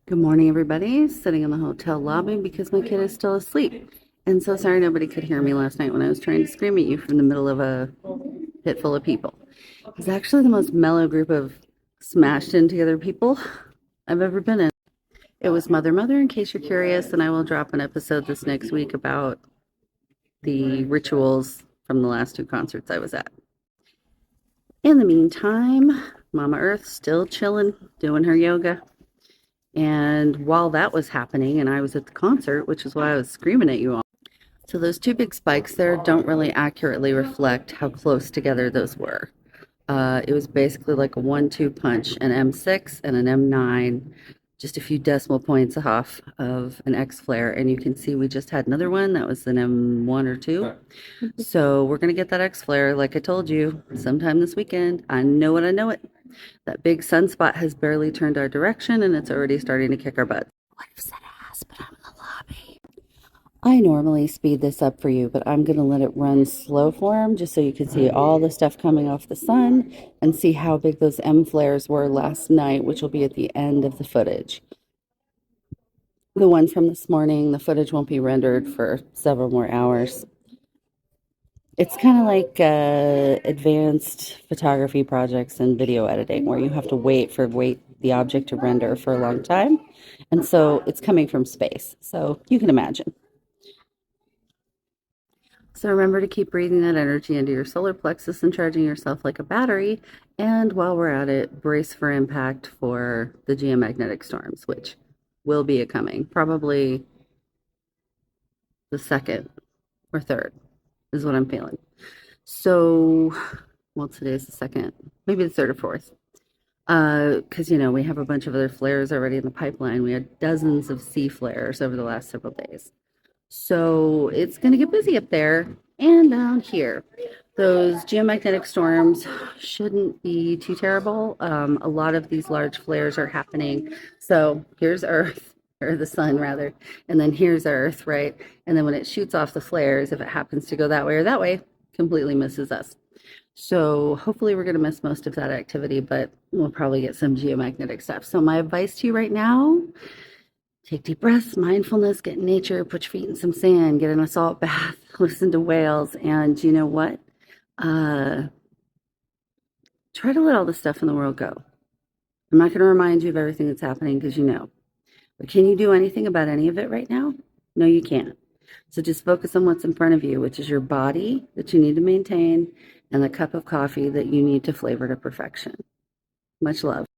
Good morning, everybody. Sitting in the hotel lobby because my kid is still asleep. And so sorry nobody could hear me last night when I was trying to scream at you from the middle of a pit full of people. It was actually the most mellow group of smashed in together people I've ever been in. It was Mother Mother, in case you're curious, and I will drop an episode this next week about the rituals from the last two concerts I was at. In the meantime, Mama Earth still chilling, doing her yoga. And while that was happening, and I was at the concert, which is why I was screaming at you all. So those two big spikes there don't really accurately reflect how close together those were. It was basically like a 1-2 punch, an M6 and an M9, just a few decimal points off of an X flare. And you can see we just had another one that was an M1 or 2. So we're going to get that X flare, like I told you, sometime this weekend. I know it, I know it. That big sunspot has barely turned our direction and it's already starting to kick our butts. What if that ass, but I'm in the lobby. I normally speed this up for you, but I'm going to let it run slow for him just so you can see all the stuff coming off the sun and see how big those M flares were last night, which will be at the end of the footage. The one from this morning, the footage won't be rendered for several more hours. It's kind of like advanced photography projects and video editing where you have to wait the object to render for a long time. And so it's coming from space. So you can imagine. So remember to keep breathing that energy into your solar plexus and charging yourself like a battery. And while we're at it, brace for impact for the geomagnetic storms, which will be a coming, probably the second or third is what I'm feeling. So, well, today's the second, maybe the third or fourth. Because, we have a bunch of other flares already in the pipeline. We had dozens of C flares over the last several days. So it's going to get busy up there and down here. Those geomagnetic storms shouldn't be too terrible. A lot of these large flares are happening. So here's Earth, or the sun rather, and then here's Earth, right? And then when it shoots off the flares, if it happens to go that way or that way, completely misses us. So hopefully we're going to miss most of that activity, but we'll probably get some geomagnetic stuff. So my advice to you right now, take deep breaths, mindfulness, get in nature, put your feet in some sand, get in a salt bath, listen to whales, and you know what? Try to let all the stuff in the world go. I'm not going to remind you of everything that's happening because you know. But can you do anything about any of it right now? No, you can't. So just focus on what's in front of you, which is your body that you need to maintain and the cup of coffee that you need to flavor to perfection. Much love.